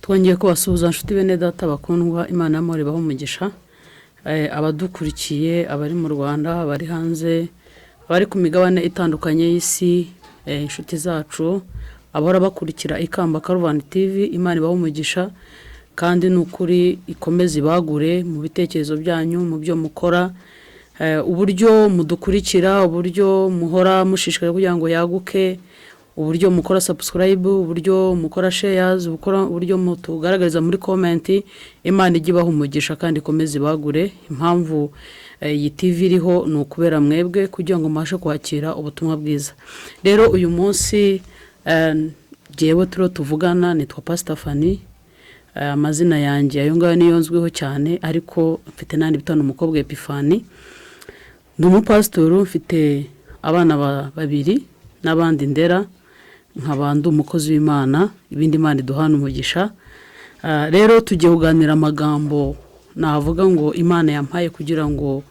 Twongeye kubasuhuza nshuti bene data bakundwa, Imana y'amahoro ibahe umugisha. Abadukurikiye, abari mu Rwanda, abari hanze, abari ku migabane itandukanye y'isi, inshuti zacu, abahora bakurikira Ikamba Karuvani TV, Imana ibahe umugisha kandi n'ukuri ikomeze ibagure mu bitekerezo byanyu, mu byo mukora, uburyo mudukurikira, uburyo muhora mushishikara kugira ngo yaguke, uburyo mukora subscribe, uburyo mukora shares, uburyo mutugaragariza muri comment. Imana igibaho umugisha kandi ikomeze ibagure. Impamvu iyi TV iriho ni ukubera mwebwe kugira ngo mubashe kwakira ubutumwa bwiza. Rero uyu munsi jewe tuvugana nitwa Pastor Fanny. Amazina yanjye ayo ngayo niyo nzwiho cyane, ariko mfite nandi bitano umukobwa Epifani. Ndi umupastor, mfite abana babiri n'abandi ndera, nk'abandi umukozi w'Imana, ibindi Imana iduhana umugisha. Rero tugiye kuganira amagambo navuga ngo Imana yampaye kugira ngo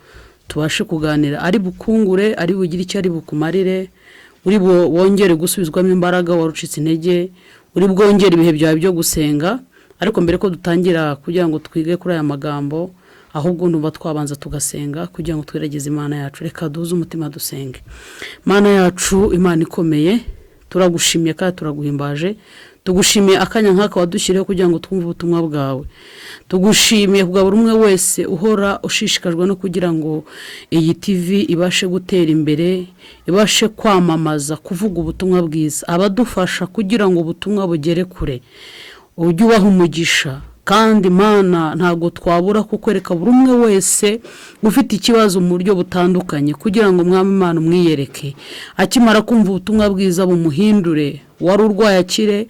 tubashe kuganira, ari bukungure, ari bugire icyo ari bukumarire, uri wongere gusubizwamo imbaraga warucitse intege, uri bwongere ibihe byawe byo gusenga. Ariko mbere ko dutangira kugira ngo twige kuri aya magambo, ahubwo ndumva twabanza tugasenga kugira ngo twirageze Imana yacu. Reka duze umutima dusenge. Mana yacu, Imana ikomeye, turagushimiye kandi turaguhimbaje. Tugushimiye akanya nk'aka wadushyiriyeho kugira ngo twumve ubutumwa bwawe. Tugushimiye kubwa buri umwe wese uhora ushishikajwe no kugira ngo iyi TV ibashe gutera imbere, ibashe kwamamaza, kuvuga ubutumwa bwiza, abadufasha kugira ngo ubutumwa bugere kure. Ujye ubaha umugisha kandi Mana ntago twabura kukwereka buri umwe wese ufite ikibazo mu buryo butandukanye kugira ngo Mwami Imana umwiyereke. Akimara kumva ubutumwa bwiza bumuhindure, wari urwaye akire,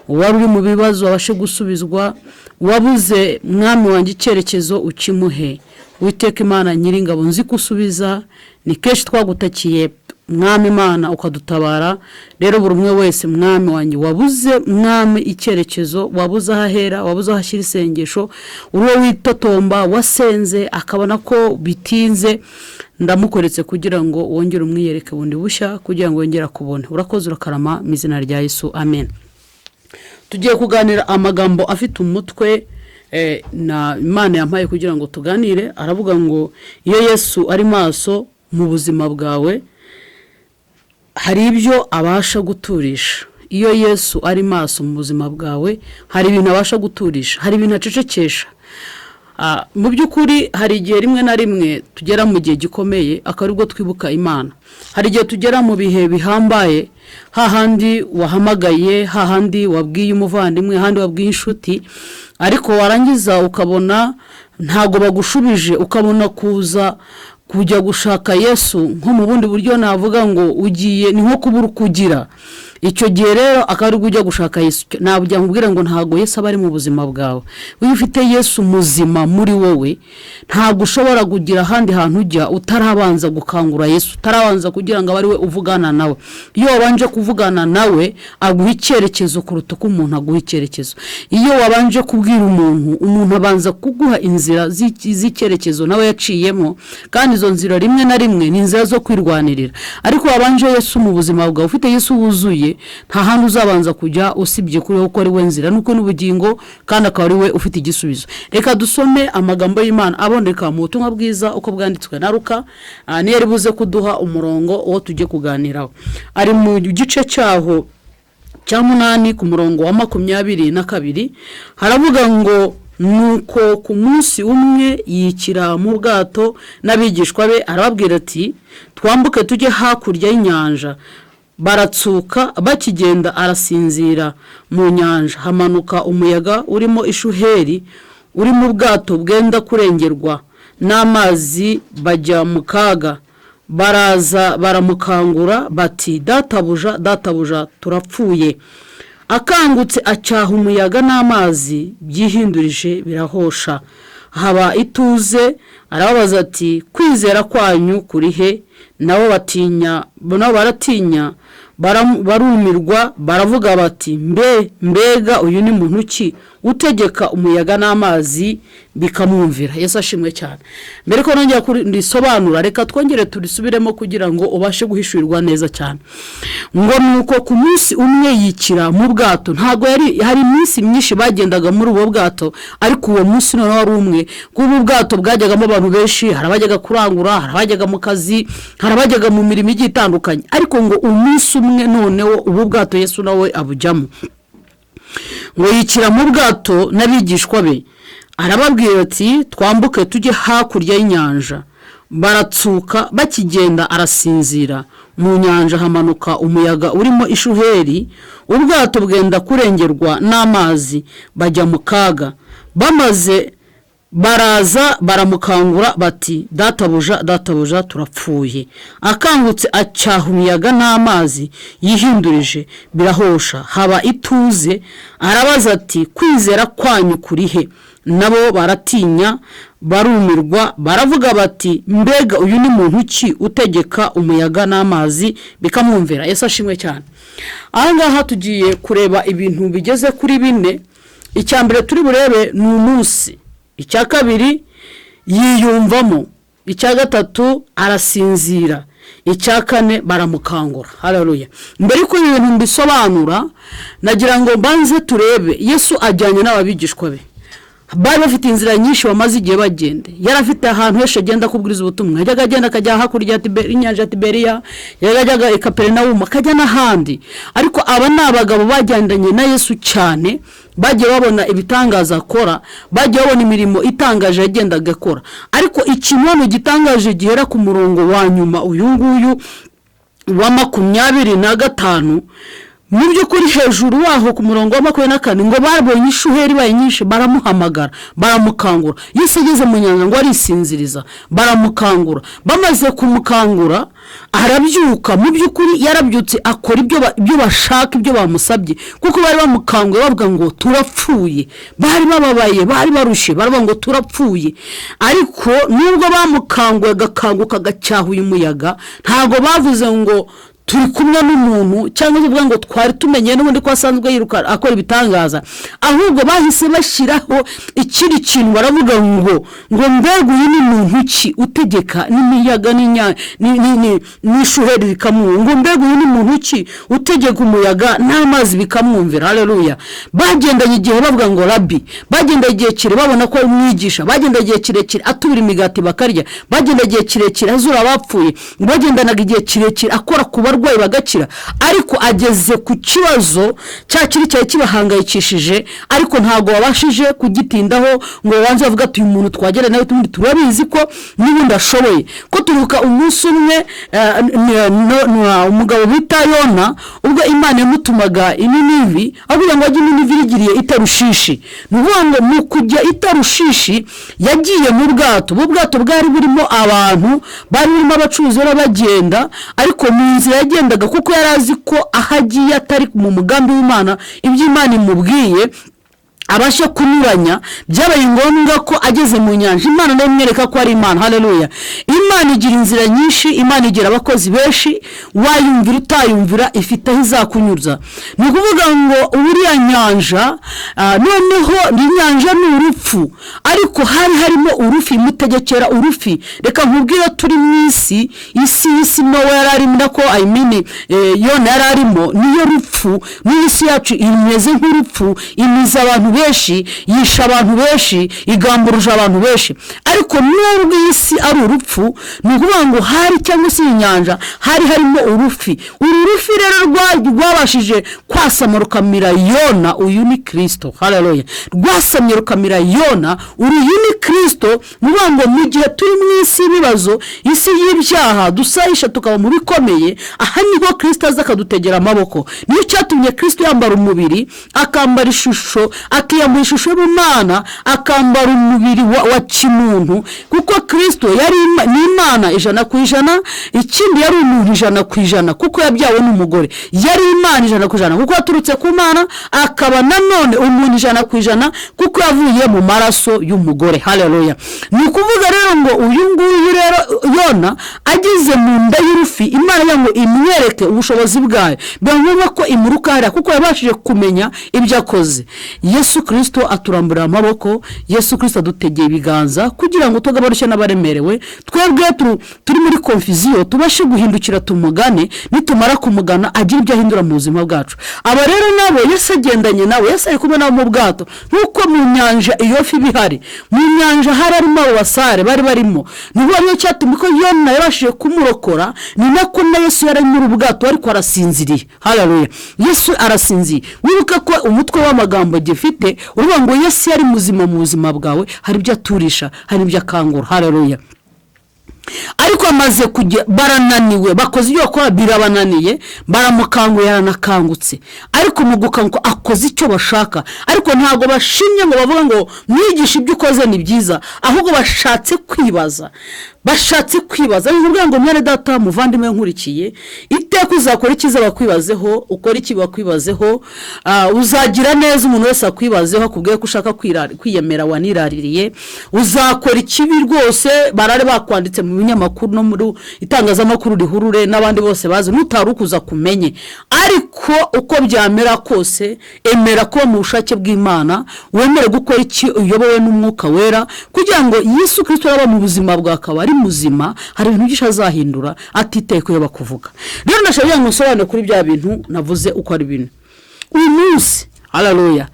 wari uri mu bibazo abashe gusubizwa, wabuze Mwami wanjye icyerekezo ukimuhe. Uwiteka Imana Nyiringabo, nzi kusubiza, ni kenshi twagutakiye Mwami Imana ukadutabara. Rero buri umwe wese Mwami wanjye wabuze Mwami icyerekezo, wabuze ahahera, wabuze ahashyira isengesho, uwo witotomba wasenze akabona ko bitinze, ndamukoretse kugira ngo wongere umwiyereke bundi bushya kugira ngo wongere akubone. Urakoze urakarama mu izina rya Yesu, amen. Tugiye kuganira amagambo afite umutwe na Imana yampaye kugira ngo tuganire. Aravuga ngo iyo Yesu ari maso mu buzima bwawe, hari ibyo abasha guturisha. Iyo Yesu ari maso mu buzima bwawe, hari ibintu abasha guturisha, hari ibintu acecekesha. Mu by'ukuri hari igihe rimwe na rimwe tugera mu gihe gikomeye akaribwo twibuka Imana. Hari igihe tugera mu bihe bihambaye, hahandi wahamagaye, hahandi wabwiye umuvandimwe, hahandi wabwiye inshuti, ariko warangiza ukabona ntago bagushubije, ukabona kujya gushaka Yesu nko mu bundi buryo navuga ngo ugiye ni nko kubura kugira. Icyo gihe rero akari kujya gushaka Yesu, nabujya nkubwira ngo ntago Yesu abari mu buzima bwawe. Iyo ufite Yesu muzima muri wowe, ntago ushobora kugira handi hantu ujya utarabanza gukangura Yesu, utarabanza kugira ngo abari we uvugana nawe. Iyo wabanje kuvugana nawe aguha icyerekezo kuruta ko umuntu aguha icyerekezo. Iyo wabanje kubwira umuntu abanza kuguha inzira z'icyerekezo nawe yaciyemo, kandi izo nzira rimwe na rimwe ni inzira zo kwirwanirira. Ariko wabanje Yesu mu buzima bwawe, ufite Yesu wuzuye, nta handi uzabanza kujya usibye kuri uko ari we nzira nuko n'ubugingo, kandi akaba ari we ufite igisubizo. Reka dusome amagambo y'Imana aboneka mu butumwa bwiza uko bwanditswe na Luka. Niyo ari buze kuduha umurongo wo tujye kuganiraho. Ari mu gice cyaho cya 8 ku murongo wa 22, haravuga ngo nuko ku munsi umwe yikira mu bwato n'abigishwa be, arababwira ati twambuke tujye hakurya y'inyanja. Baratsuka, bakigenda arasinzira mu nyanja. Hamanuka umuyaga urimo ishuheri, uri mu bwato bwenda kurengerwa n'amazi, bajya mu kaga. Baraza baramukangura bati databuja turapfuye. Akangutse acyaha umuyaga n'amazi, byihindurije birahosha, haba ituze. Arababaza ati kwizera kwanyu kuri he? Nabo baratinya barumirwa baravuga bati mbega uyu ni muntu ki utegeka umuyaga n'amazi bikamwumvira. Yesu ashimwe cyane. Mbere ko nongera kurisobanura, reka twongere turisubiremo kugira ngo ubashe guhishurirwa neza cyane. Ngo nuko ku munsi umwe yikira mu bwato, ntago hari iminsi myinshi bagendaga muri uwo bwato, ariko uwo munsi none wari umwe. Kubu bwato bwajyagamo abantu benshi, harabajyaga kurangura, harabajyaga mu kazi, harabajyaga mu mirimo igiye itandukanye, ariko ngo umunsi umwe noneho ubu bwato Yesu nawe abujyamo. Ngo yikira mu bwato n'abigishwa be, arababwira ati twambuke tujye hakurya y'inyanja. Baratsuka, bakigenda arasinzira. Mu nyanja hamanuka umuyaga urimo ishuheri, ubwato bwenda kurengerwa n'amazi, bajya mu kaga. Bamaze baraza baramukangura bati databuja turapfuye. Akangutse acyaha umuyaga n'amazi, yihindurije birahosha, haba ituze. Arabaza ati kwizera kwanyu kurihe? Nabo baratinya barumirwa baravuga bati mbega uyu ni muntu ki utegeka umuyaga n'amazi bikamwumvira. Yesu ashimwe cyane. Ahangaha tugiye kureba ibintu bigeze kuri 4. Icyambere turi burebe ni umunsi, icya kabiri yiyumvamo, icya gatatu arasinzira, icya kane baramukangura. Haleluya. Mbere ko ibintu mbisobanura, nagira ngo mbanze turebe Yesu ajyanye n'ababigishwa be. Bari bafite inzira nyinshi bamaze igihe bagende. Yari afite ahantu heshe agenda kubwiriza ubutumwa. Yajyaga agenda akajya hakurya inyanja ya Tiberiya, yajyaga i Kaperinawumu, akajya n'ahandi. Ariko aba ni abagabo bagendanye na Yesu cyane, bagiye babona ibitangaza akora, bagiye babona imirimo itangaje yagendaga akora. Ariko ikintu gitangaje gihera ku murongo wa nyuma uyu nguyu wa 25, mu by'ukuri hejuru waho ku murongo wa 24 ngo babonye ishuheri baye nyinshi, baramuhamagara baramukangura. Yesu ageze mu nyanja ngo arisinziriza, baramukangura. Bamaze kumukangura arabyuka. Mu by'ukuri yarabyutse akora ibyo bashaka, ibyo bamusabye, kuko bari bamukanguye bavuga ngo turapfuye. Bari bababaye, bari barushe, baravuga ngo turapfuye. Ariko nubwo bamukanguye gakanguka gacyahuye umuyaga, ntago bavuze ngo turi kumwe n'umuntu cyangwa uvuga ngo twari tumenye n'ubundi ko asanzwe yiruka akora ibitangaza. Ahubwo bahise bashiraho ikindi kintu, baravuga ngo mbega uyu ni muntu ki utegeka n'imiyaga n'ishuheri bikamwumva. Ngo mbega uyu ni muntu ki utegeka umuyaga n'amazi bikamwumvira. Haleluya. Bagendanye igihe bavuga ngo Rabbi, bagendanye igihe kire babona ko ari umwigisha, bagendanye igihe kirekire atubira imigati bakarya, bagendanye igihe kirekire azura abapfuye, bagendanaga igihe kirekire akora kuba barwayi bagakira. Ariko ageze ku kibazo cyakiri cyari kibahangayikishije, ariko ntago babashije kugitindaho ngo banze bavuga ati uyu muntu twagera nawe tundi turabizi ko nibundi ashoboye. Ko turuka umunsi umwe umugabo bita Yona, ubwo Imana yamutumaga Ininivi, avuga ngo ajye Ininivi rigiriye itarushishi. Nuvuga ngo mu kujya itarushishi yagiye mu bwato. Mu bwato bwari burimo abantu, bari burimo abacuruzi bagenda, ariko mu nzira yagendaga kuko yarazi ko ahagiye atari mu mugambi w'Imana, ibyo Imana imubwiye abasha kunyuranya. Byabaye ngombwa ko ageze mu nyanja Imana nayo imwereka ko ari Imana. Haleluya. Imana igira inzira nyinshi, Imana igira abakozi benshi, wayumvira utayumvira ifite aho izakunyuza. Ni ukuvuga ngo uriya nyanja noneho ni nyanja ni urupfu, ariko harimo urufi imutegekera urufi. Reka nkubwire turi mu isi Nowa yari arimo, nako Yona yari arimo, niyo rupfu. N'isi yacu imeze nk'urupfu, imiza abantu benshi, yisha abantu benshi, igamburuje abantu benshi. Ariko nubwo isi ari urupfu, ni ukuvuga ngo hari cyangwa se inyanja harimo urufi. Uru rufi rero rwabashije kwasamya rukamira Yona, uyu ni Kristo. Haleluya. Rwasamye rukamira Yona, uyu ni Kristo. Nuvuga ngo mu gihe turi mu isi ibibazo, isi y'ibyaha dusayisha tukaba mu bikomeye, aha niho Kristo aza akadutegera amaboko. Niyo cyatumye Kristo yambara umubiri, akambara ishusho, akiyambara ishusho y'Imana, akambara umubiri wa kimuntu. umuntu kuko Kristo yari ni Imana 100%, ikindi yari umuntu 100% kuko yabyawe n'umugore. Yari Imana 100% kuko yaturutse ku Mana, akaba nanone umuntu 100% kuko yavuye mu maraso y'umugore. Haleluya. Ni kuvuga rero ngo uyu nguyu rero Yona agize mu nda y'urufi, Imana yango imwereke ubushobozi bwayo, byangombwa ko imurukara kuko yabashije kumenya ibyo akoze. Yesu Kristo aturambura amaboko, Yesu Kristo adutegeye ibiganza kugira ngo tugabarushye n'abaremerewe. Twebwe turi muri confusion, tubashe guhindukira tumugane, nitumara kumugana agira ibyo ahindura mu buzima bwacu. Aba rero nabo Yesu agendanye nawe, Yesu ari kumwe nabo mu bwato, nkuko mu nyanja iyo fi bihari, mu nyanja harimo abasare bari barimo. Niho ariyo cyatumye ko Yona yabashije kumurokora, ni nako na Yesu yari muri ubwato ariko arasinziriye. Haleluya. Yesu arasinziye. Wibuka ko umutwe w'amagambo gifite uruvuga ngo Yesu yari muzima mu buzima bwawe, hari ibyo aturisha, hari ibyo akangura. Haleluya. Ariko amaze kujya barananiwe, bakoze ibyo bakora birabananiye, baramukanguye yaranakangutse. Ariko mu gukanguka akoze icyo bashaka, ariko ntago bashimye ngo bavuga ngo mwigisha ibyo ukoze ni byiza, ahubwo bashatse kwibaza. Bivuga ngo mwene data muvandimwe nkurikiye, iteka uzakora ikiza bakwibazeho, ukora iki bakwibazeho, uzagira neza umuntu wese akwibazeho akubwiye ko ushaka kwiyemera waniraririye, uzakora ikibi rwose barare bakwanditse mu binyamakuru no muri itangazamakuru rihurure n'abandi bose bazi nutarukuza kumenye. Ariko uko byamera kose, emera ko mu bushake bw'Imana, wemere gukora iki uyobowe n'Umwuka Wera, kugira ngo Yesu Kristo yaba mu buzima bwakaba ari muzima, hari ibintu byinshi azahindura atiteye ko bakuvuga. Rero ndashaka ngo nsobanure kuri bya bintu navuze uko ari bintu uyu munsi. Haleluya.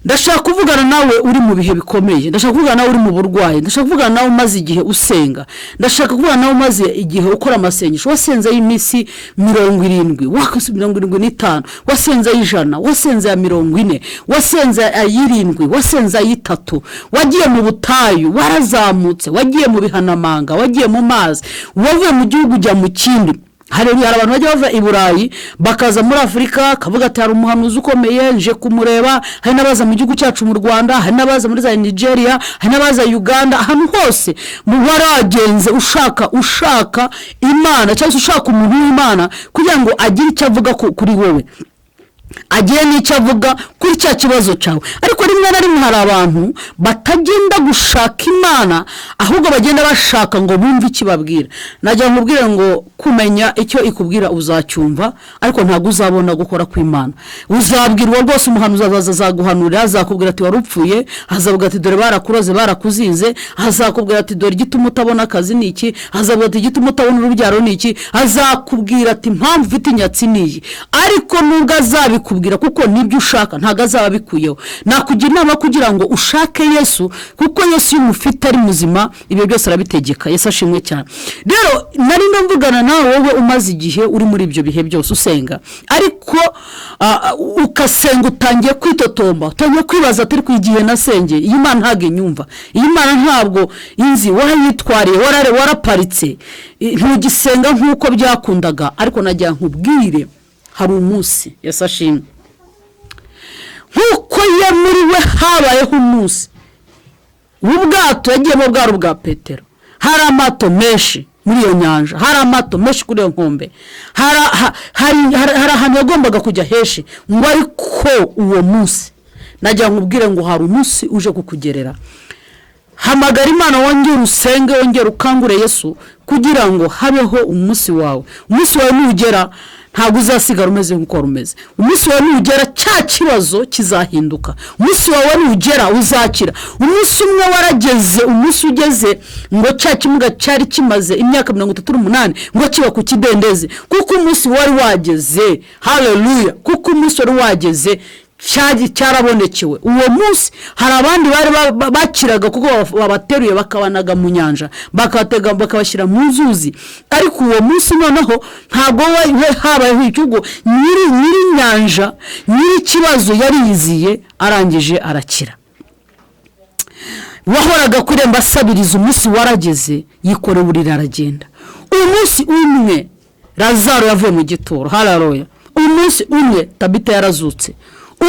Ndashaka kuvugana nawe uri mu bihe bikomeye, ndashaka kuvugana nawe uri mu burwayi, ndashaka kuvugana nawe umaze igihe usenga, ndashaka kuvugana nawe umaze igihe ukora amasengesho, wasenze y'imisi 70, wakose 75, wasenze 100, wasenze ya 40, wasenze ya 7, wasenze ya 3, wagiye mu butayu, warazamutse, wagiye mu bihanamanga, wagiye mu mazi, wavuye mu gihugu ujya mu kindi. Hari abantu bajya bava i Burayi bakaza muri Afrika, kavuga ati hari umuhanuzi ukomeye nje kumureba. Hari nabaza mu gihugu cyacu mu Rwanda, hari nabaza muri za Nigeria, hari nabaza Uganda, ahantu hose mu baragenze ushaka Imana cyangwa ushaka umuntu w'Imana kugira ngo agire icyo avuga kuri wowe, agiye n'icyo avuga kuri cya kibazo cyawe. Ariko rimwe na rimwe hari abantu batagenda gushaka Imana, ahubwo bagenda bashaka ngo bumve ikibabwira. Najya nkubwire ngo kumenya icyo ikubwira uzacyumva, ariko ntago uzabona gukora kw'Imana. Uzabwirwa rwose umuhanuzi azaguhanurira, azakubwira ati warupfuye, azavuga ati dore barakuroze barakuzinze, azakubwira ati dore igituma utabona akazi ni iki, azakubwira ati igituma utabona urubyaro ni iki, azakubwira ati impamvu ufite inyatsi ni iyi. Ariko nubwo azabikubwira kuko nibyo ushaka, ntago azaba bikuyeho. Nakugira inama kugira ngo ushake Yesu, kuko Yesu yumufite ari muzima, ibyo byose arabitegeka. Yesu ashimwe cyane. Rero nari ndamvugana nawe wowe umaze igihe uri muri ibyo bihe byose usenga, ariko ukasenga utangiye kwitotomba, utangiye kwibaza ati ku igihe nasengeye iyi Imana ntago inyumva, iyi Imana ntabwo inzi, warayitwariye, waraparitse, ntugisenga nk'uko byakundaga. Ariko najya nkubwire hari umunsi Yesu ashimwe, nkuko muri we habayeho umunsi ubwato yagiyemo bwaro bwa Petero, hari amato menshi muri iyo nyanja, hari amato menshi kuri iyo nkombe, hari ahantu yagombaga kujya heshi ngo, ariko uwo munsi najya nkubwire ngo hari umunsi uje kukugerera. Hamagara Imana, wongere usenge, wongere ukangure Yesu kugira ngo habeho umunsi wawe. Umunsi wawe nugera ntabwo uzasigara umeze nk'uko rumeze. Umunsi wawe nugera cya kibazo kizahinduka. Umunsi wawe nugera uzakira. Umunsi umwe warageze, umunsi ugeze ngo cya kimuga cyari kimaze imyaka 38 ngo kiba ku kidendeze, kuko umunsi wari wageze. Haleluya. Kuko umunsi wari wageze cyarabonekewe. Uwo munsi hari abandi bari bakiraga kuko babateruye bakabanaga mu nyanja, bakatega bakabashyira mu nzuzi. Ariko uwo munsi noneho ntago habayeho icyugo, nyiri nyanja, nyiri kibazo yariyiziye, arangije arakira. Wahoraga kuremba asabiriza, umunsi warageze, yikore burira aragenda. Umunsi umwe Lazaro yavuye mu gituro. Haleluya. Umunsi umwe Tabita yarazutse.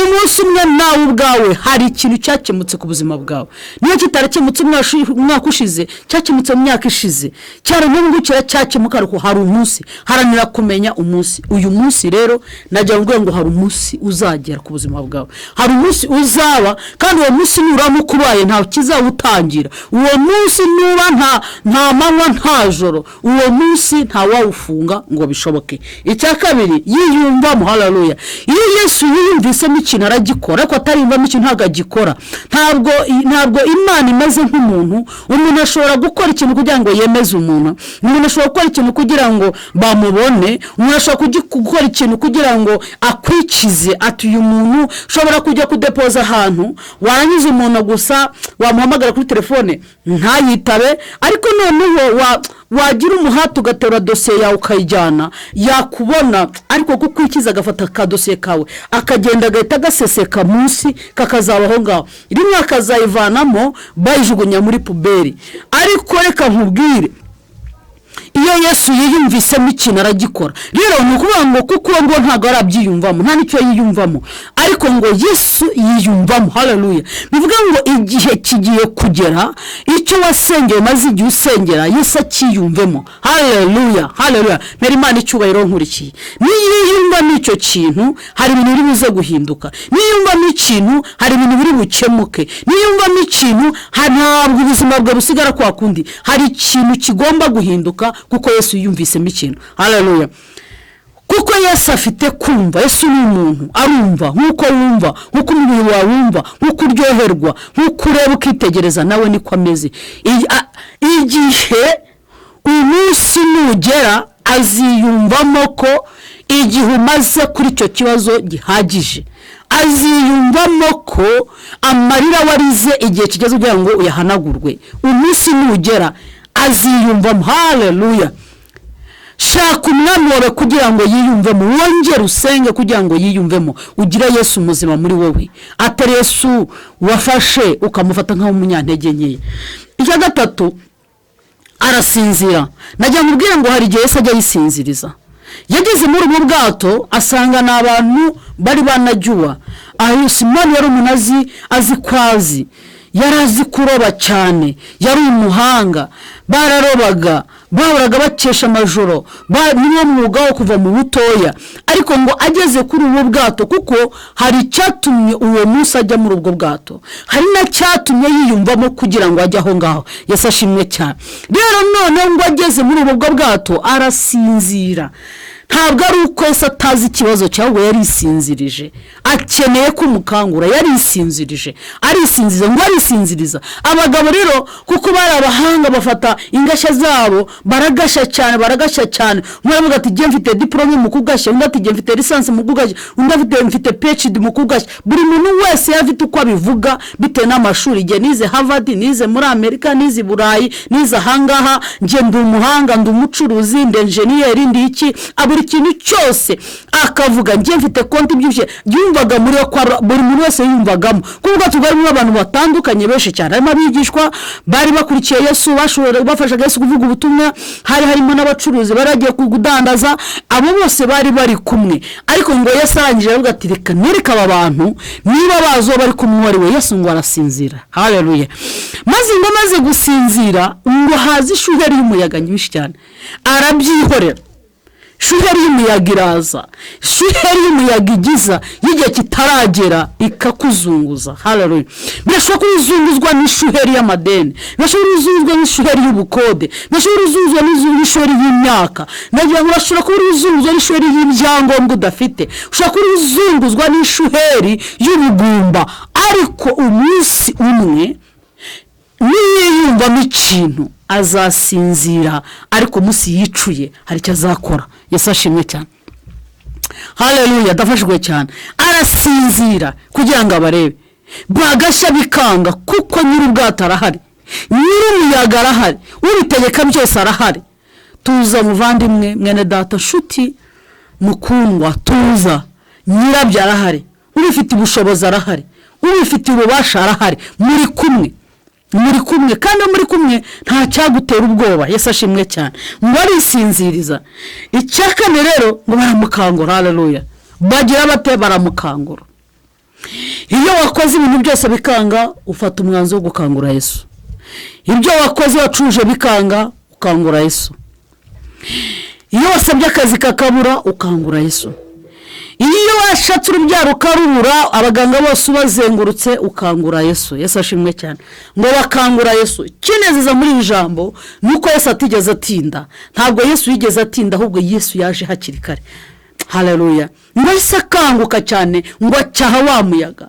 umunsi umwe nawe ubwawe hari ikintu cyakemutse ku buzima bwawe. Niyo kitarakemutse umwaka ushize, cyakemutse mu myaka ishize, cyaranungukira cyakemuka, ariko hari umunsi. Haranira kumenya umunsi. Uyu munsi rero najya ngo hari umunsi uzagera ku buzima bwawe, hari umunsi uzaba, kandi uwo munsi nuramukubaye nta kizawutangira. Uwo munsi nuba nta manywa nta joro, uwo munsi nta wawufunga ngo bishoboke. Icya kabiri, yiyumvamo. Haleluya. Iyo Yesu yiyumvisemo ikintu aragikora, ariko atariyumvamo ikintu ntabwo agikora. Ntabwo Imana imeze nk'umuntu. Umuntu ashobora gukora ikintu kugira ngo yemeze umuntu, umuntu ashobora gukora ikintu kugira ngo bamubone, umuntu ashobora gukora ikintu kugira ngo akwikize. Ati uyu muntu ushobora kujya kudepoza ahantu, warangiza umuntu gusa wamuhamagara kuri telefone ntayitabe, ariko noneho wagira umuhati ugatera dosiye yawe ukayijyana, yakubona ariko kukwikiza agafata ka dosiye kawe akagenda agahita agaseseka munsi kakazabaho ngaho, rimwe akazayivanamo bayijugunya muri puberi. Ariko reka nkubwire, iyo Yesu yiyumvisemo ikintu aragikora. Rero ni ukuvuga ngo kuko ngo ntabwo arabyiyumvamo, nta nicyo yiyumvamo, ariko ngo Yesu yiyumvamo. Haleluya. Bivuga ngo igihe kigiye kugera, icyo wasengeye maze igihe usengera Yesu akiyumvemo. Haleluya, haleluya. Mbere Imana icyubahiro nkurikiye. Niyiyumva n'icyo kintu hari ibintu biri buze guhinduka. Niyumva n'ikintu hari ibintu biri bukemuke. Niyumva n'ikintu ntabwo ubuzima bwe busigara kwa kundi, hari ikintu kigomba guhinduka, kuko Yesu yumvisemo ikintu. Haleluya. Kuko Yesu afite kumva. Yesu ni umuntu, arumva nkuko wumva, nkuko umubiri wawe wumva, nkuko uryoherwa, nkuko ureba ukitegereza, nawe niko ameze. Igihe umunsi nugera aziyumvamo ko igihe umaze kuri icyo kibazo gihagije, aziyumvamo ko amarira warize igihe kigeze kugira ngo uyahanagurwe. Umunsi nugera aziyumvamo. Haleluya. Shaka umwami wawe kugira ngo yiyumvemo, wongere usenge kugira ngo yiyumvemo, ugire Yesu muzima muri wowe, atari Yesu wafashe ukamufata nk'aho umunyantege nke. Icya gatatu, arasinzira. Najya mubwira ngo hari igihe Yesu ajya yisinziriza. Yageze muri ubu bwato asanga n'abantu bari banajyuwa. Simoni yari umuntu azi kwazi, yari azi kuroba cyane, yari umuhanga, bararobaga, bahoraga bakesha amajoro, niwo mwuga wo kuva mu butoya. Ariko ngo ageze kuri ubu bwato, kuko hari icyatumye uwo munsi ajya muri ubwo bwato, hari na cyatumye yiyumvamo kugira ngo ajye aho ngaho. Yesu ashimwe cyane. Rero none ngo ageze muri ubwo bwato arasinzira. Ntabwo ari uko Yesu atazi ikibazo cyawe, yarisinzirije. Akeneye kumukangura, yarisinzirije. Arisinziriza ngo arisinziriza. Abagabo rero kuko bari abahanga, bafata ingashya zabo baragasha cyane. Umwe avuga ati je mfite diplome mu kugashya, undi ati je mfite license mu kugashya, undi afite mfite PhD mu kugashya. Buri muntu wese yafite uko abivuga bitewe n'amashuri. Je nize Harvard, nize muri Amerika, nize Burayi, nize hangaha, je ndi umuhanga, ndi umucuruzi, ndi engineer, ndi iki. Buri kintu cyose akavuga ngiye mfite konti byushye. Yumvaga muri kwa buri muntu wese yumvagamo, kuko tugarimo abantu batandukanye benshi cyane. Harimo abigishwa bari bakurikiye Yesu, bashobora bafashaga Yesu kuvuga ubutumwa, harimo n'abacuruzi baragiye kugudandaza. Abo bose bari kumwe. Ariko ngo Yesu arangije avuga ati reka nereka aba bantu niba bazo bari kumwe ari we. Yesu ngo arasinzira. Haleluya. Maze gusinzira ngo hazi ishuheri y'umuyaga nyinshi cyane, arabyihorera. Shuheri y'umuyaga iraza, shuheri y'umuyaga igiza y'igihe kitaragera ikakuzunguza. Haleluya. Birashoboka kuzunguzwa n'ishuheri y'amadeni, birashoboka kuzunguzwa n'ishuheri y'ubukode, birashoboka kuzunguzwa n'ishuheri y'imyaka, nagira ngo birashoboka kuzunguzwa n'ishuheri y'ibyangombwa udafite, ushobora kuzunguzwa n'ishuheri y'ubugumba. Ariko umunsi umwe niyiyumvamo ikintu azasinzira, ariko munsi yicuye hari icyo azakora. Yesu ashimwe cyane. Haleluya. Dafashwe cyane. Arasinzira kugira ngo abarebe, bagashya bikanga, kuko nyiri ubwato arahari, nyiri umuyaga arahari, ubitegeka byose arahari. Tuza muvandimwe, mwene data, nshuti mukundwa, tuza. Nyirabyo arahari, ubifite ubushobozi arahari, ubifite ububasha arahari. Muri kumwe kandi muri kumwe nta cyagutera ubwoba. Yesu ashimwe cyane. Ngo arisinziriza. Icya kane rero ngo baramukangura. Haleluya. Bagira bate? Baramukangura. iyo wakoze ibintu byose bikanga ufata umwanzuro wo gukangura Yesu. Ibyo wakoze wacuje bikanga ukangura Yesu. Iyo wasabye akazi kakabura ukangura Yesu. Iyo washatse urubyaro ukarubura abaganga bose ubazengurutse ukangura Yesu. Yesu ashimwe cyane. Ngo bakangura Yesu. Kinezeza muri ijambo nuko Yesu atigeze atinda. Ntabwo Yesu yigeze atinda, ahubwo Yesu yaje hakiri kare. Haleluya. Ngo Yesu akanguka cyane ngo acyaha wa muyaga.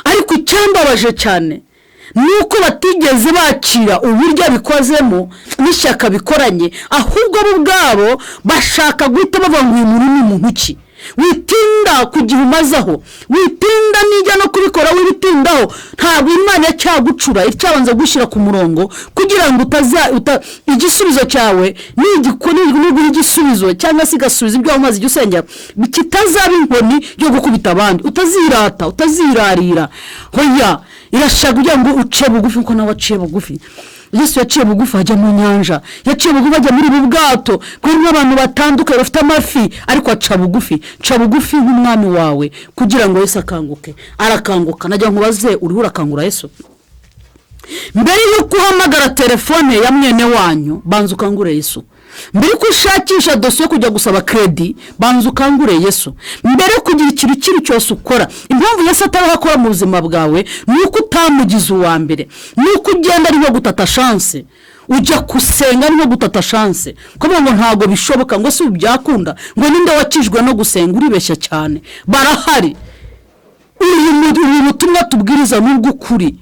Ariko icyambabaje cyane nuko batigeze bakira uburyo bikozemo n'ishyaka bikoranye, ahubwo bo ubwabo bashaka guhita bavuga uyu muntu ni muntu ki. Witinda kugihe umazaho, witinda nijya no kubikora wibitindaho. Ntabwo Imana yacyagucura icyabanza gushyira ku murongo kugira ngo igisubizo cyawe n'igikoni igisubizo cyangwa se igasubiza ibyo wamaze ijya usengera kitazaba inkoni yo gukubita abandi, utazirata utazirarira. Hoya irashaka kugira ngo uce bugufi uko nawe aciye bugufi. Yesu yaciye bugufi ajya mu nyanja, yaciye bugufi ajya muri ubu bwato kuri abantu batandukanye bafite amafi, ariko aca bugufi nk'umwami wawe kugira ngo Yesu akanguke. Arakanguka. Najya nkubaze, uriho urakangura Yesu? Mbere yuko uhamagara telefone ya mwene wanyu banza ukangure Yesu. Mbere ko ushakisha dosiye kujya gusaba credit banza ukangure Yesu. Mbere kugira ikintu kiri cyose ukora, impamvu Yesu atabakora mu buzima bwawe nuko utamugize uwa mbere, nuko ugenda ari nko gutata chance, ujya kusenga ari nko gutata chance, kuko ngo ntago bishoboka ngo si ubyakunda ngo ninde wakijwe no gusenga. Uribeshya cyane, barahari. Uyu butumwa tubwiriza n'ubwo kuri.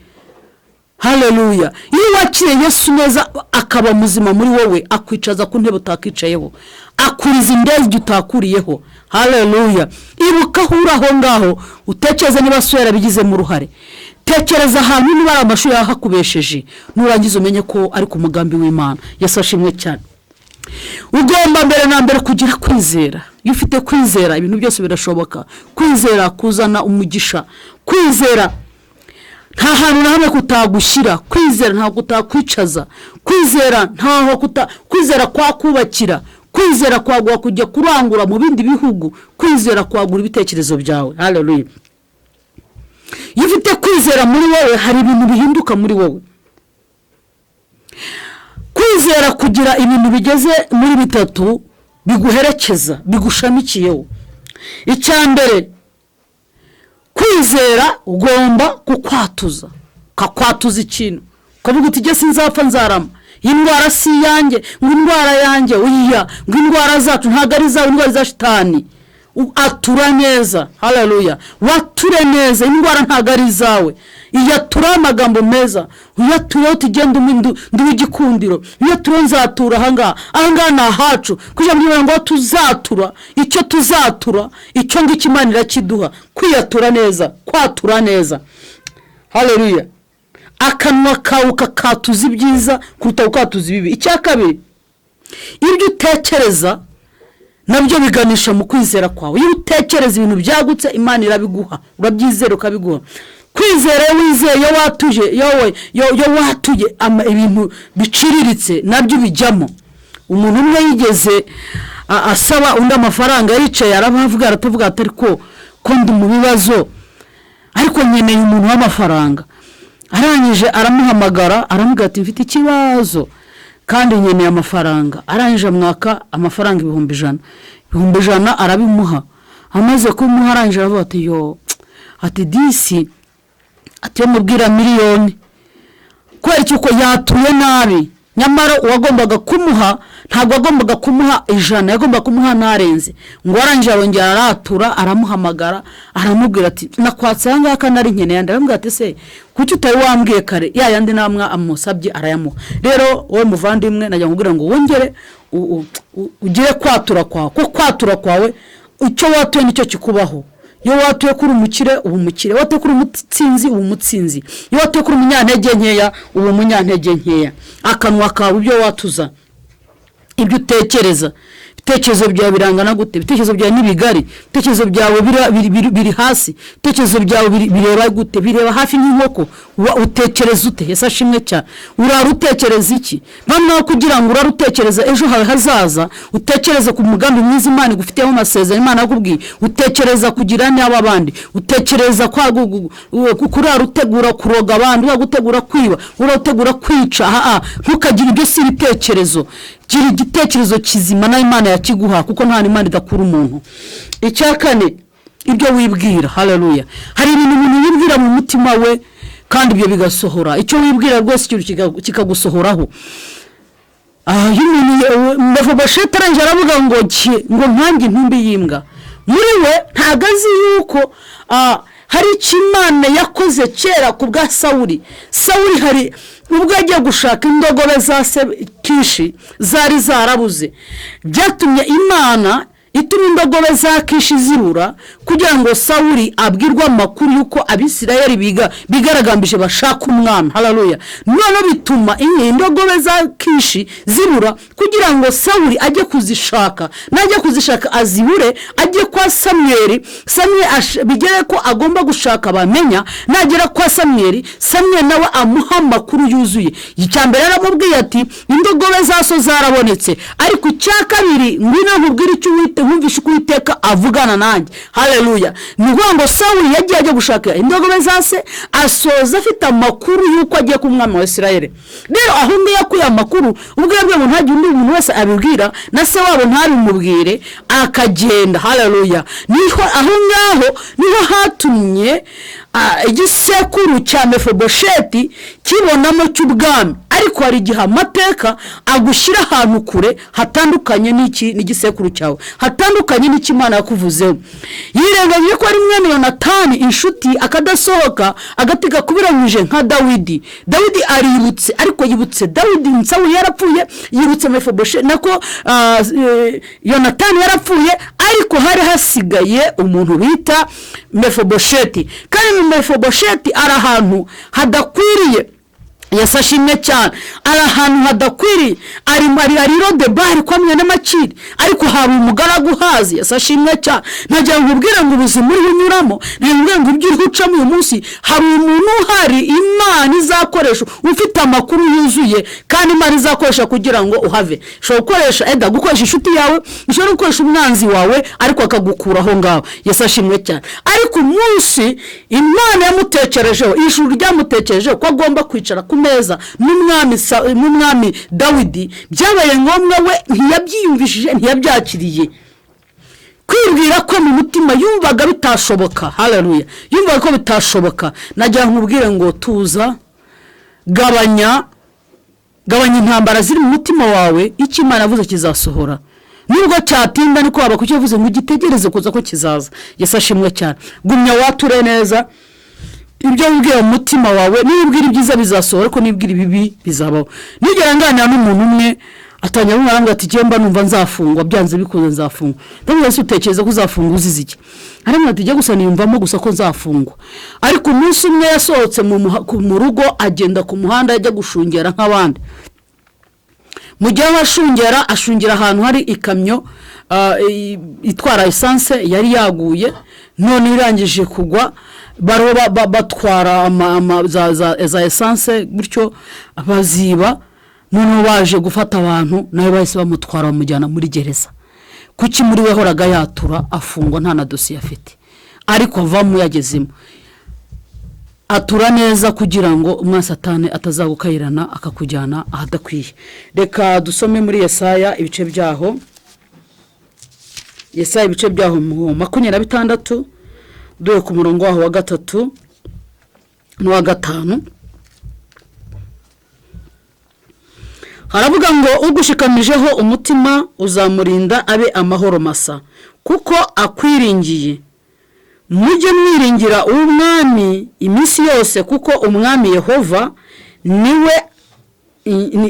Haleluya. Iyo wakiriye Yesu neza akaba muzima muri wowe, akwicaza ku ntebe utakicayeho, akuriza indezi utakuriyeho. Haleluya. Ibuka huraho ngaho utekereza niba so yarabigize mu ruhare. Tekereza ahantu niba ari amashuri yahakubesheje, nurangiza umenye ko ari ku mugambi w'Imana. Yesu ashimwe cyane. Ugomba mbere na mbere kugira kwizera. Iyo ufite kwizera ibintu byose birashoboka. Kwizera kuzana umugisha. Kwizera nta hantu na hamwe kutagushyira. Kwizera nta kutakwicaza. Kwizera ntaho kwizera kwa kubakira. Kwizera kwagwa kujya kurangura mu bindi bihugu. Kwizera kwagura ibitekerezo byawe. Haleluya. Iyo ufite kwizera muri wowe hari ibintu bihinduka muri wowe. Kwizera kugira ibintu bigeze muri bitatu biguherekeza, bigushamikiyeho. Icyambere, kwizera ugomba kukwatuza. Kakwatuza ikintu. Ukavuga uti gese nzapfa nzarama. Indwara si yanjye, ngo indwara yanjye uyiya, ngo indwara zacu ntago ari zawe, indwara za shitani. Atura neza. Haleluya. Wature neza, indwara ntago ari zawe. Iyatura amagambo meza. Uyatura utigenda nduwigikundiro. Uyatura nzatura ahangaha na hacu. Kuja mbwira ngo tuzatura, icyo tuzatura, icyo ngiki Imana irakiduha. Kwiyatura neza, kwatura neza. Haleluya. Akanwa kawe kakatuza ibyiza kuruta ukatuza ibibi. Icyakabiri, ibyo utekereza nabyo biganisha mu kwizera kwawe. Iyo utekereza ibintu byagutse Imana irabiguha, urabyizera ukabiguha. Kwizera wizeye yo watuye ibintu biciriritse nabyo bijyamo. Umuntu umwe yigeze asaba undi amafaranga, yicaye aravuga atari ko ndi mu bibazo ariko nkeneye umuntu w'amafaranga. Arangije aramuhamagara aramubwira ati mfite ikibazo kandi nkeneye amafaranga. Arangije amwaka amafaranga 100,000 arabimuha. Amaze kumuha arangije aravuga ati ati disi ati mubwira miliyoni kwera cyuko yatuye nabi. Nyamara uwagombaga kumuha ntabwo agombaga kumuha 100, yagombaga kumuha narenze. Ngo arangije arongera aratura aramuhamagara aramubwira ati nakwatse hanga kanari nkeneye. Ndaramubwira ati se kuki utari wambwiye kare ya yandi namwa amusabye arayamuha. Rero wowe muvandimwe najya nkubwira ngo wongere ugire kwatura kwawe, ko kwatura kwawe icyo watuye nicyo kikubaho. Iyo watuye kuri umukire ubu umukire, watuye kuri umutsinzi ubu umutsinzi, iyo watuye kuri umunyantege nkeya ubu umunyantege nkeya. Akanwa kawe ibyo watuza, ibyo utekereza ibitekerezo byawe birangana gute, ibitekerezo byawe ni bigari, ibitekerezo byawe biri hasi, ibitekerezo byawe bireba gute, bireba hafi nk'inkoko, utekereza ute? Yesu ashimwe cyane. Urarutekereza iki? Noneho kugira ngo urarutekereza ejo hawe hazaza, utekereza ku mugambi mwiza Imana igufiteho amasezerano Imana yakubwiye, utekereza kugira n'aba bandi, utekereza urarutegura kuroga abandi, uragutegura kwiba, urategura kwica. Ntukagira ibyo si ibitekerezo, gira igitekerezo kizima na Imana yakiguha, kuko nta Imana idakura umuntu. Icya kane, ibyo wibwira. Haleluya. Hari ibintu umuntu yibwira mu mutima we kandi ibyo bigasohora. Icyo wibwira rwose ikintu kikagusohoraho. Mefibosheti arangije aravuga ngo nkange intumbi y'imbwa. Muri we ntago azi yuko hari icyo Imana yakoze kera ku bwa Sawuli. Sawuli hari ubwo yagiye gushaka indogobe za Kishi zari zarabuze, byatumye Imana ituma indogobe za Kishi zibura kugira ngo Sawuli abwirwe amakuru yuko Abisirayeli bigaragambije bashaka umwami. Haleluya. None bituma indogobe za Kishi zibura kugira ngo Sawuli ajye kuzishaka, najya kuzishaka azibure, ajye kwa Samweli bigere ko agomba gushaka bamenya, nagera kwa Samweli nawe amuha amakuru yuzuye. Icyambere aramubwiye ati indogobe zaso zarabonetse, ariko icya kabiri ngwino nkubwire icyo wumvishe uko Uwiteka avugana nanjye. Haleluya. Ni ngo Sawuli yagiye gushaka indogobe zase, asoza afite amakuru yuko agiye ku mwami wa Isirayeli. Rero aho yakuye amakuru, ubwo yabwiye ngo ntajye undi muntu wese abibwira, na se wabo ntabimubwire, akagenda. Haleluya. Niho hatumye igisekuru cya Mefibosheti kibonamo cy'ubwami. Ariko hari igihe amateka agushyira ahantu kure hatandukanye n'igisekuru cyawe, hatandukanye n'icyo Imana yakuvuzeho. Yirengagije ko ari mwene Yonatani inshuti, akadasohoka agatiga kubiranyije nka Dawidi. Dawidi aributse, ariko yibutse Dawidi Sawuli yarapfuye, yibutse Mefibosheti nako Yonatani yarapfuye, ariko hari hasigaye umuntu bita Mefibosheti. Kandi Mefibosheti ari ahantu hadakwiriye. Yesu ashimwe cyane. Ari ahantu hadakwiriye, ari Lodebari kwa mwene Makiri, ariko hari umugaragu hazi. Yesu ashimwe cyane. Nagira ngo ubwire ngo ubuzima uri bunyuramo, nibwire ngo ibyo uri gucamo uyu munsi, hari umuntu uhari Imana izakoresha ufite amakuru yuzuye, kandi Imana izakoresha kugira ngo uhave. Ushobora gukoresha inshuti yawe, ushobora gukoresha umwanzi wawe, ariko akagukura aho ngaho. Yesu ashimwe cyane. Ariko umunsi Imana yamutekerejeho, ijuru ryamutekerejeho ko agomba kwicara meza n'umwami Dawidi, byabaye ngombwa we ntiyabyiyumvishije, ntiyabyakiriye. Kwibwira ko mu mutima yumvaga bitashoboka. Haleluya. Yumvaga ko bitashoboka. Nagira nkubwire ngo tuza, gabanya intambara ziri mu mutima wawe, icyo Imana yavuze kizasohora. Nubwo cyatinda niko waba kukivuze ngo gitegereze kuza ko kizaza. Yesu ashimwe cyane. Gumya wature neza ibyo wibwira mu mutima wawe. Nibwira ibyiza bizasohora, ariko nibwira ibibi bizabaho. Nigera nganira n'umuntu umwe atanya arambwira ati "Jemba numva nzafungwa, byanze bikoze nzafungwa." Ndabona se utekereza ko uzafungwa uzize iki? Arambwira ati "Jya gusa niyumvamo gusa ko nzafungwa." Ariko umunsi umwe yasohotse mu rugo, agenda ku muhanda ajya gushungera nk'abandi. Mu gihe ashungera ahantu hari ikamyo itwara essence yari yaguye, none irangije kugwa, batwara za essence gutyo baziba, none baje gufata abantu, nawe bahise bamutwara bamujyana muri gereza. Kuki muri we horaga yatura, afungwa nta na dosiye afite, ariko avamo yagezemo. Atura neza kugira ngo umwasatani atazagukayirana akakujyana ahadakwiye. Reka dusome muri Yesaya ibice byaho. Yesaya ibice byaho 26 duhe ku murongo waho wa 3 n'uwa 5. Haravuga ngo ugushikamijeho umutima uzamurinda abe amahoro masa, kuko akwiringiye. Mujye mwiringira umwami iminsi yose, kuko umwami Yehova niwe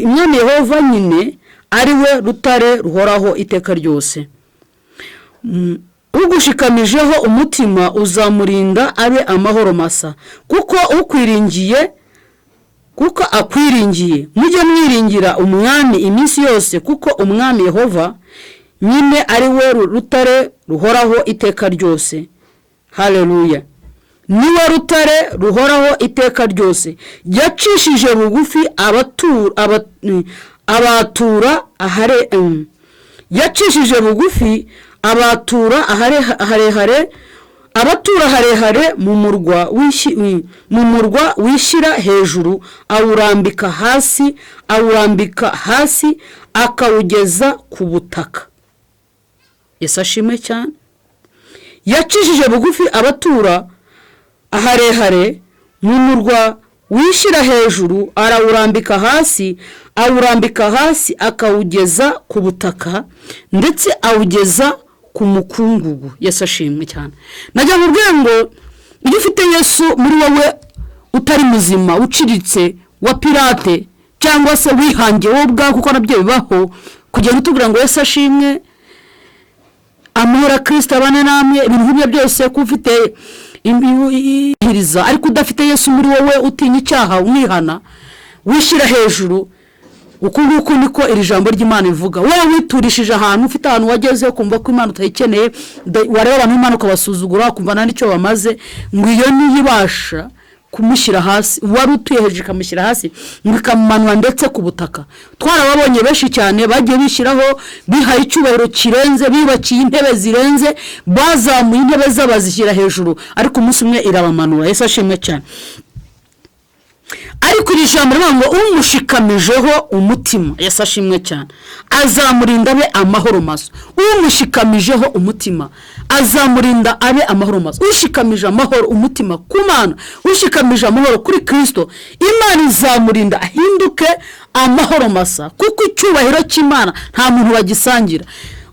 umwami Yehova nyine ari we rutare ruhoraho iteka ryose. Ugushikamijeho umutima uzamurinda abe amahoro masa, kuko akwiringiye. Mujye mwiringira umwami iminsi yose, kuko umwami Yehova nyine ari we rutare ruhoraho iteka ryose. Haleluya. Niwe rutare ruhoraho iteka ryose. Yacishije bugufi abatura yacishije bugufi abatura harehare mu murwa wishyira hejuru, awurambika hasi akawugeza ku butaka. Yesu ashimwe cyane. Yacishije bugufi abatura harehare mu murwa wishyira hejuru, awurambika hasi akawugeza ku butaka, ndetse awugeza ku mukungugu. Yesu ashimwe cyane. Najya mubwira ngo iyo ufite Yesu muri wowe utari muzima, uciritse, wa pirate, cyangwa se wihangiye wowe ubwawe, kuko nabyo bibaho, kugenda utubwira ngo Yesu ashimwe, amahoro Kristo abane namwe, ibintu nk'ibyo byose ko ufite ihiriza, ariko udafite Yesu muri wowe, utinya icyaha, umwihana, wishyira hejuru, uko nguko niko iri jambo ry'Imana rivuga. Wowe witurishije ahantu, ufite ahantu wageze kumva ko Imana utayikeneye, wareba abantu Imana ukabasuzugura, kumva nta nicyo bamaze, ngo iyo niyibasha kumushyira hasi, wari utuye hejuru ikamushyira hasi, ngo ikamumanura ndetse ku butaka. Twarababonye benshi cyane bagiye bishyiraho, bihaye icyubahiro kirenze, bibakiye intebe zirenze, bazamuye intebe z'abazishyira hejuru, ariko umunsi umwe irabamanura. Yesu ashimwe cyane. Ariko iri jambo rivuga ngo umushikamijeho umutima, Yesu ashimwe cyane, azamurinda abe amahoro maso. Umushikamijeho umutima azamurinda abe amahoro maso. Ushikamije amahoro umutima ku Mana, ushikamije amahoro kuri Kristo, Imana izamurinda ahinduke amahoro masa, kuko icyubahiro cy'Imana nta muntu bagisangira.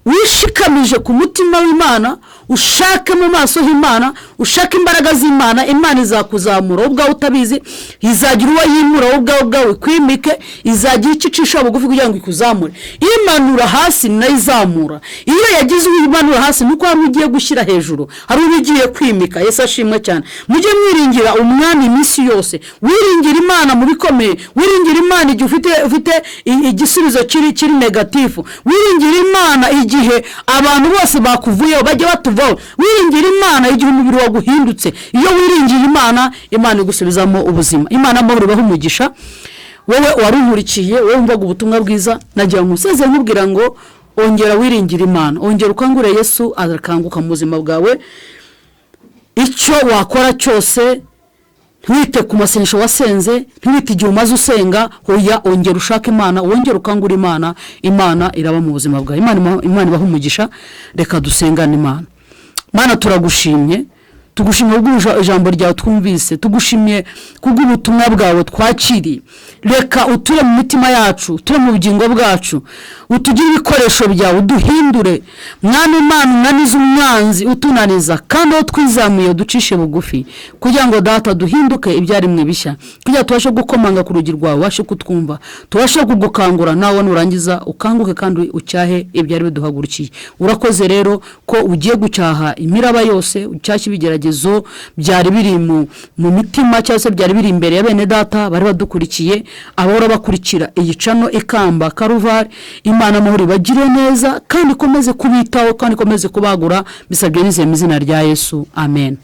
Wishikamije ku mutima w'Imana, ushake mu maso h'Imana, ushake imbaraga z'Imana, Imana izakuzamura ubwawe utabizi, izagira uwo yimura ubwawe kwimike, izagira icicisha bugufi kugira ngo ikuzamure. Imanura hasi nayo izamura. Iyo yagize imanura hasi nuko hari ugiye gushyira hejuru, hari ugiye kwimika. Yesu ashimwe cyane. Mujye mwiringira umwami iminsi yose, wiringira Imana mu bikomeye, wiringira Imana igihe ufite igisubizo kiri negatifu, wiringira Imana igihe abantu bose bakuvuyeho bajye batuvaho, wiringira Imana igihe umubiri waguhindutse. Iyo wiringira Imana, Imana igusubizamo ubuzima. Imana amahoro ibahe umugisha. Wowe waruhurikiye, wowe umvaga ubutumwa bwiza, nagira ngo useze nkubwira ngo ongera wiringira Imana, ongera ukangure Yesu azakanguka mu buzima bwawe. Icyo wakora cyose, ntiwite ku masengesho wasenze, ntiwite igihe umaze usenga, hoya ongera ushaka Imana, wongera ukangura Imana, Imana iraba mu buzima bwawe. Imana ibahe umugisha. Reka dusengane. Imana, Mana turagushimye, tugushimye ijambo ryawe twumvise, tugushimye kubw'ubutumwa bwawe twakiriye. Reka uture mu mitima yacu, uture mu bugingo bwacu, utugire ibikoresho byawe, uduhindure Mwana Imana, unanize umwanzi utunaniza, kandi aho twizamuye ducishe bugufi, kugira ngo Data duhinduke ibyaremwe bishya, kugira tubashe gukomanga ku rugi rwawe, ubashe kutwumva, tubashe kugukangura, nawe nurangiza ukanguke kandi ucyahe ibyari biduhagurukiye. Urakoze rero ko ugiye gucyaha imiraba yose, ucyashye ibigeragezo byari biri mu mitima, cyangwa se byari biri imbere ya bene Data bari badukurikiye, abahora bakurikira iyi cano Ikamba Karuvari. Imana amahoro ibagire neza, kandi ikomeze kubitaho, kandi ikomeze kubagura, bisabye nizeye mu izina rya Yesu. Amen.